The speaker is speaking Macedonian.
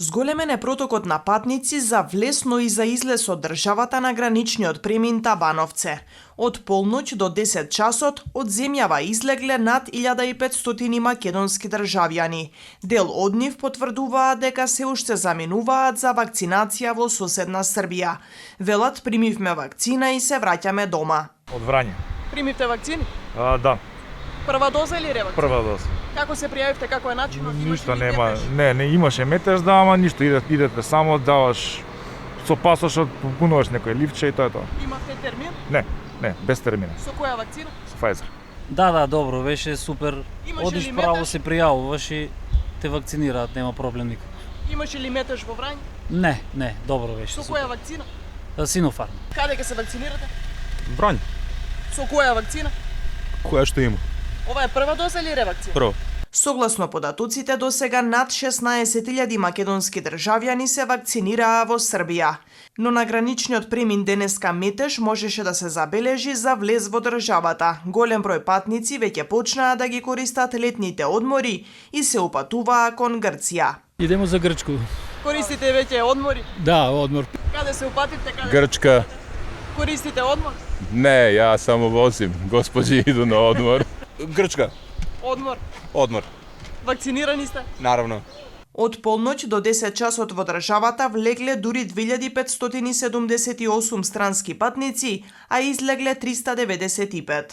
Зголемен е протокот на патници за влез, но и за излез од државата на граничниот премин Табановце. Од полноќ до 10 часот од земјава излегле над 1500 македонски државјани. Дел од нив потврдуваат дека се уште заминуваат за вакцинација во соседна Србија. Велат, примивме вакцина и се враќаме дома. Од Врање. Примивте вакцини? Да, Прва доза или ревакцина? прва доза. Како се пријавивте, како е начинот? Ништо нема, не имаше метеж да, ама ништо, идете само, даваш со пасошот, попунуваш некој ливче и тоа е тоа. Имавте термин? Не, без термина, Со која вакцина? со Pfizer. Да, добро, беше супер. Имаше Одиш ли право, метеж? се пријавуваш и те вакцинираат, нема проблем никаков. Имаше ли метеж во Врање? Не, добро беше. Со која вакцина? Синофарм. Каде ќе се вакцинирате? Врање. Со која вакцина? Која што има? Ова е прва доза или ревакцина? Прво. Согласно податоците, досега над 16.000 македонски државјани се вакцинираа во Србија. Но на граничниот премин денеска метеж можеше да се забележи за влез во државата. Голем број патници веќе почнаа да ги користат летните одмори и се упатуваа кон Грција. Идемо за Грчку. Користите веќе одмори? Да, одмор. Каде се упативте? Каде? Грчка. Користите одмор? Не, ја само возим. Господи, иду на одмор. Грчка. Одмор. Одмор. Вакцинирани сте? Наравно. Од полноќ до 10 часот во државата влегле дури 2578 странски патници, а излегле 395.